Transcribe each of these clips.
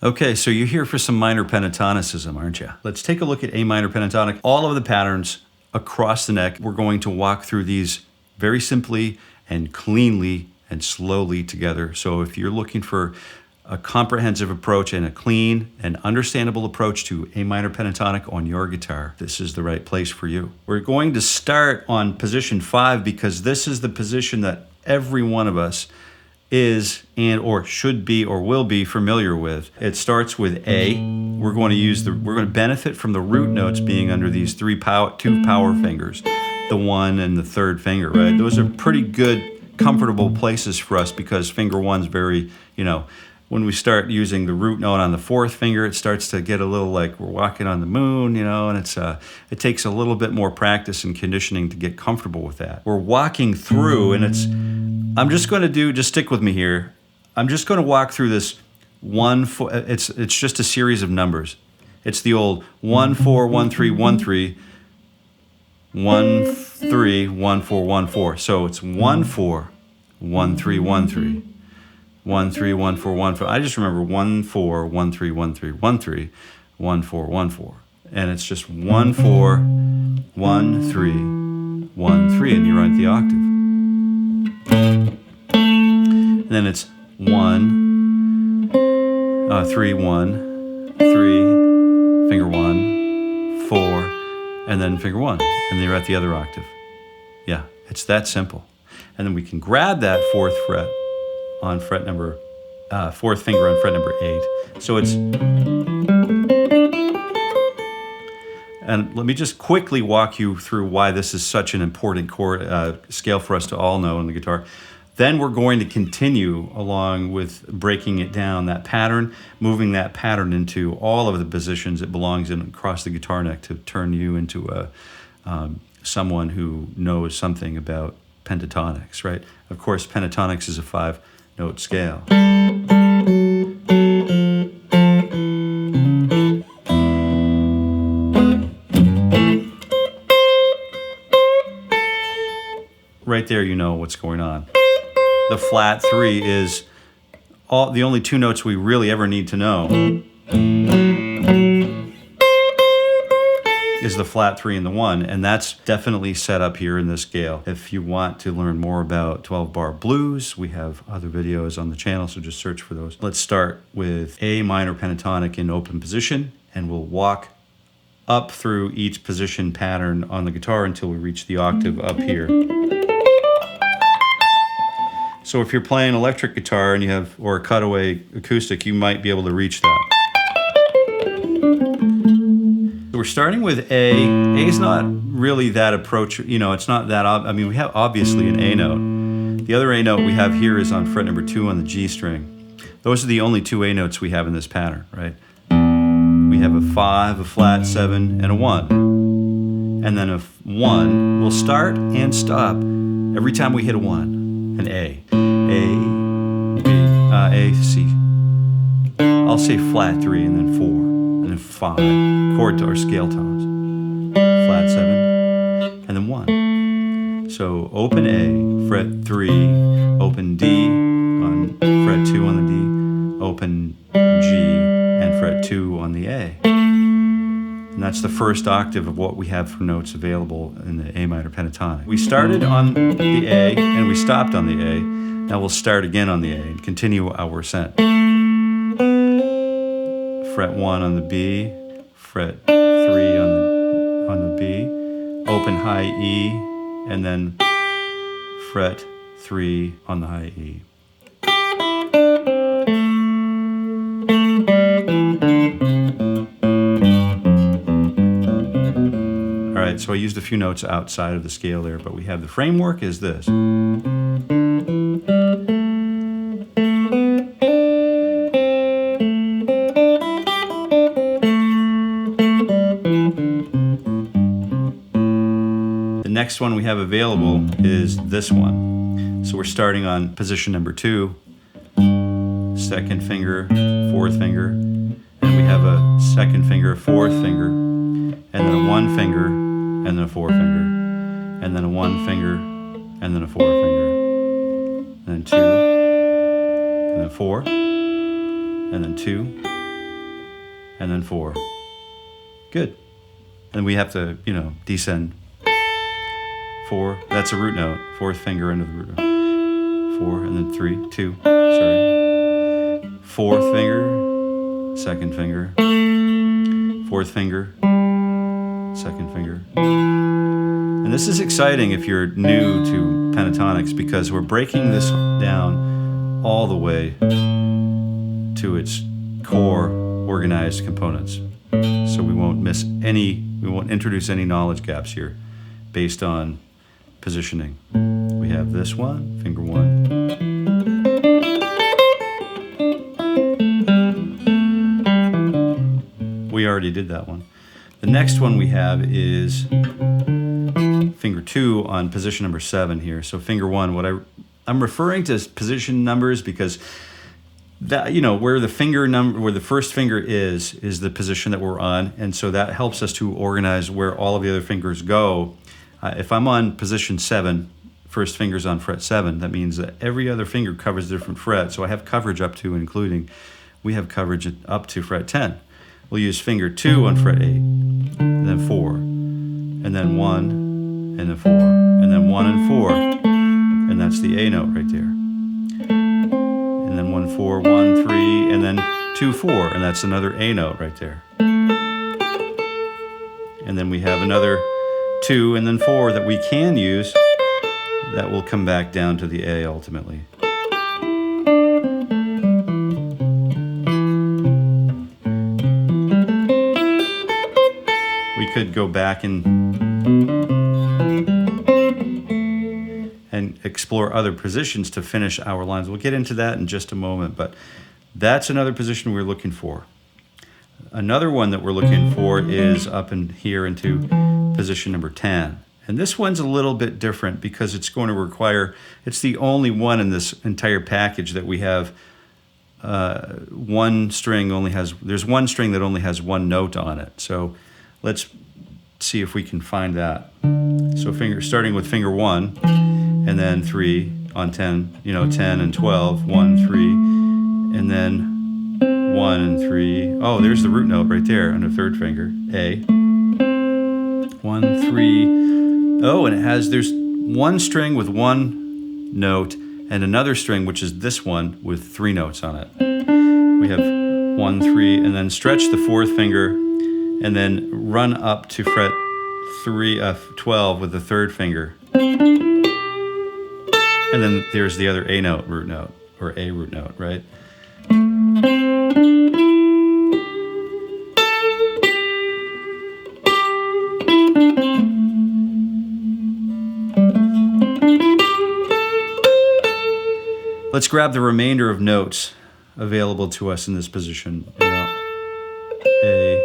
Okay, so you're here for some minor pentatonicism, aren't you? Let's take a look at A minor pentatonic. All of the patterns across the neck. We're going to walk through these very simply and cleanly and slowly together. So if you're looking for a comprehensive approach and a clean and understandable approach to A minor pentatonic on your guitar, this is the right place for you. We're going to start on position 5 because this is the position that every one of us is and or should be or will be familiar with. It starts with A. We're going to benefit from the root notes being under these two power fingers, the 1 and the 3rd finger, right? Those are pretty good, comfortable places for us because finger 1's very, when we start using the root note on the 4th finger, it starts to get a little like we're walking on the moon, and it takes a little bit more practice and conditioning to get comfortable with that. We're walking through, and I'm just going to just stick with me here. I'm just going to walk through this 1-4. It's just a series of numbers. It's the old 1-4 1-3 1-3 1-3 1-4 1-4. So it's 1-4 1-3 1-3 1-3 1-4 1-4. I just remember 1-4 1-3 1-3 1-3 1-4 1-4, and it's just 1-4 1-3 1-3, and you're at the octave. And then it's 1 3 1 3 finger 1 4, and then finger 1, and then you're at the other octave. Yeah, it's that simple. And then we can grab that 4th fret on fret number 4th finger on fret number 8. So it's, and let me just quickly walk you through why this is such an important chord scale for us to all know on the guitar. Then we're going to continue along with breaking it down, that pattern, moving that pattern into all of the positions it belongs in across the guitar neck to turn you into someone who knows something about pentatonics, right? Of course, pentatonics is a 5-note scale. Right there, you know what's going on. The flat 3 is the only 2 notes we really ever need to know is the flat 3 and the 1, and that's definitely set up here in this scale. If you want to learn more about 12-bar blues, we have other videos on the channel, so just search for those. Let's start with A minor pentatonic in open position, and we'll walk up through each position pattern on the guitar until we reach the octave up here. So if you're playing electric guitar and or a cutaway acoustic, you might be able to reach that. So we're starting with A. A is not really that approach, it's not that, we have obviously an A note. The other A note we have here is on fret number 2 on the G string. Those are the only 2 A notes we have in this pattern, right? We have a 5, a flat 7, and a 1. And then a 1 will start and stop every time we hit a 1. An A, A, C. I'll say flat 3 and then 4, and then 5, chord or scale tones. Flat 7, and then 1. So open A, fret 3, open D on fret 2 on the D, open G, and fret 2 on the A. And that's the first octave of what we have for notes available in the A minor pentatonic. We started on the A and we stopped on the A. Now we'll start again on the A and continue our ascent. Fret 1 on the B, fret 3 on the B, open high E, and then fret 3 on the high E. So I used a few notes outside of the scale there, but we have the framework is this. The next one we have available is this one. So we're starting on position number 2, 2nd finger, 4th finger, and we have a 2nd finger, 4th finger, and then a 1 finger, and then a 4 finger, and then a 1 finger, and then a 4 finger, and then 2, and then 4, and then 2, and then 4. Good. And we have to, you know, descend. 4, that's a root note. 4th finger into the root note. 4, and then 3, 2, sorry. 4th finger, 2nd finger. 4th finger, 2nd finger. And this is exciting if you're new to pentatonics because we're breaking this down all the way to its core organized components. So we won't we won't introduce any knowledge gaps here based on positioning. We have this one, finger 1. We already did that one. The next one we have is finger 2 on position number 7 here. So finger 1, I'm referring to position numbers because that, you know, where the first finger is the position that we're on, and so that helps us to organize where all of the other fingers go. If I'm on position 7, first finger's on fret 7, that means that every other finger covers a different fret, so I have coverage up to and including. We have coverage up to fret 10. We'll use finger 2 on fret 8, and then 4, and then 1, and then 4, and then 1 and 4, and that's the A note right there. And then 1, 4, 1, 3, and then 2, 4, and that's another A note right there. And then we have another 2 and then 4 that we can use that will come back down to the A ultimately. We could go back and explore other positions to finish our lines. We'll get into that in just a moment, but that's another position we're looking for. Another one that we're looking for is up in here into position number 10. And this one's a little bit different because it's going to require, it's the only one in this entire package that we have there's one string that only has one note on it. So let's see if we can find that. So starting with finger 1, and then 3 on 10, 10 and 12, 1, 3, and then 1 and 3. Oh, there's the root note right there on the 3rd finger, A. 1, 3. Oh, and there's one string with one note and another string, which is this one, with 3 notes on it. We have 1, 3, and then stretch the 4th finger and then run up to fret 12 with the 3rd finger. And then there's the other A note, root note, or A root note, right? Let's grab the remainder of notes available to us in this position. A,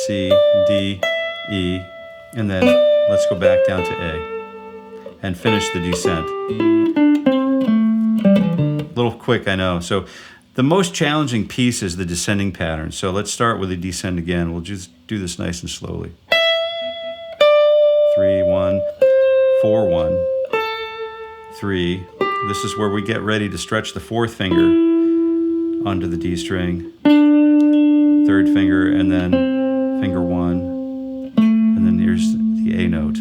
C, D, E, and then let's go back down to A and finish the descent. A little quick, I know. So the most challenging piece is the descending pattern. So let's start with the descend again. We'll just do this nice and slowly. 3, 1, 4, 1, 3. This is where we get ready to stretch the 4th finger onto the D string, 3rd finger, and then finger 1, and then here's the A note,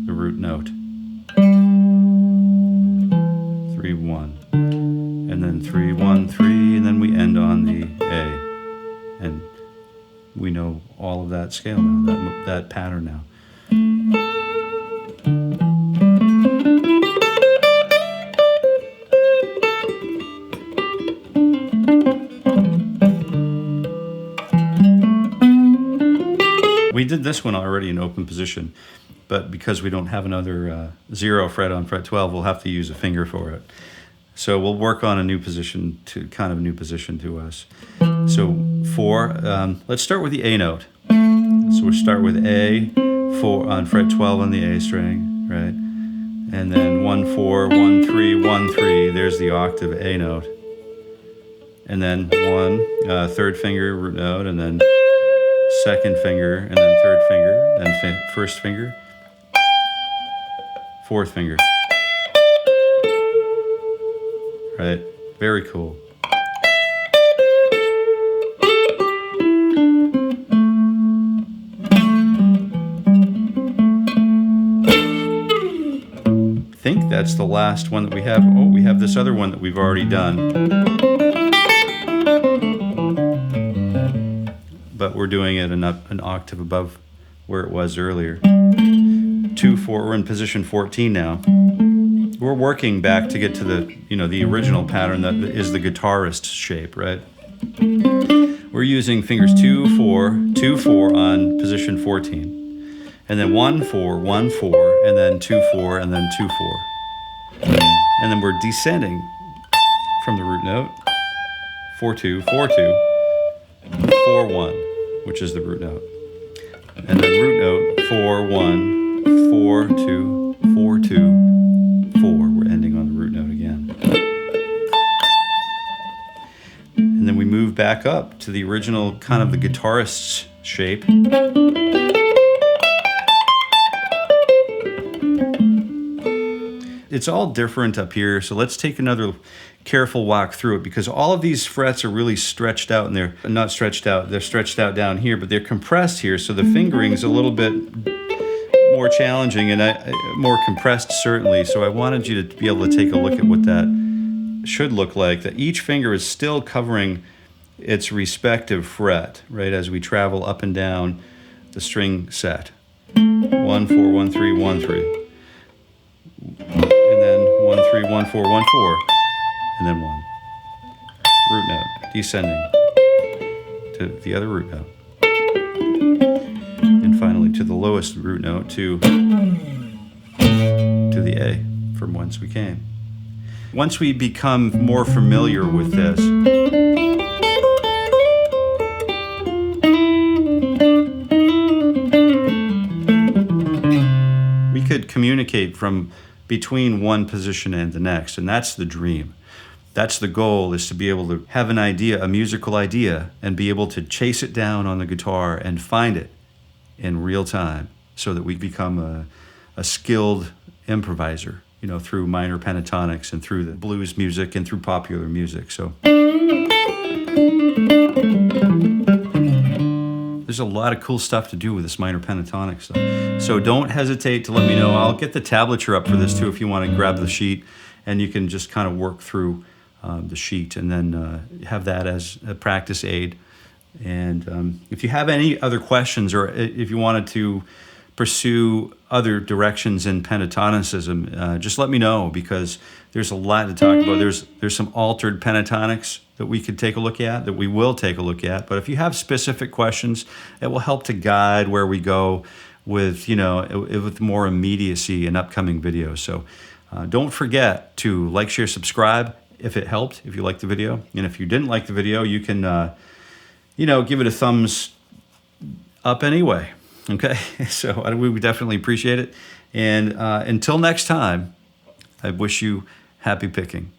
the root note. 3, 1, and then 3, 1, 3, and then we end on the A. And we know all of that scale now, that pattern now. We did this one already in open position, but because we don't have another 0 fret on fret 12, we'll have to use a finger for it. So we'll work on a new position, kind of a new position to us. So 4, let's start with the A note. So we'll start with A, 4 on fret 12 on the A string, right? And then 1, 4, 1, 3, 1, 3, there's the octave A note. And then 1, 3rd finger, root note, and then 2nd finger, and then 3rd finger, then 1st finger, 4th finger. Right? Very cool. that's the last one that we have. Oh, we have this other one that we've already done. But we're doing it an octave above where it was earlier. 2, 4, we're in position 14 now. We're working back to get to the original pattern that is the guitarist shape, right? We're using fingers 2, 4, 2, 4 on position 14. And then 1, 4, 1, 4, and then 2, 4, and then 2, 4. And then we're descending from the root note, 4, 2, 4, 2, 4, 1, which is the root note. And then root note, 4, 1, 4, 2, 4, 2, 4. We're ending on the root note again. And then we move back up to the original kind of the guitarist's shape. It's all different up here, so let's take another careful walk through it, because all of these frets are really stretched out, and they're not stretched out, they're stretched out down here, but they're compressed here, so the fingering is a little bit more challenging and more compressed, certainly. So I wanted you to be able to take a look at what that should look like, that each finger is still covering its respective fret, right, as we travel up and down the string set. 1, 4, 1, 3, 1, 3. And then 1, 3, 1, 4, 1, 4. And then 1. Root note, descending to the other root note. And finally to the lowest root note, to the A, from whence we came. Once we become more familiar with this, we could communicate from between one position and the next, and that's the dream. That's the goal, is to be able to have an idea, a musical idea, and be able to chase it down on the guitar and find it in real time, so that we become a skilled improviser, through minor pentatonics and through the blues music and through popular music. So there's a lot of cool stuff to do with this minor pentatonic stuff. So don't hesitate to let me know. I'll get the tablature up for this too if you want to grab the sheet, and you can just kind of work through the sheet, and then have that as a practice aid. And if you have any other questions, or if you wanted to pursue other directions in pentatonicism, just let me know, because there's a lot to talk about. There's some altered pentatonics that we could take a look at, that we will take a look at. But if you have specific questions, it will help to guide where we go with, with more immediacy in upcoming videos. So don't forget to like, share, subscribe if it helped, if you liked the video. And if you didn't like the video, you can, give it a thumbs up anyway. Okay, so we would definitely appreciate it. And until next time, I wish you happy picking.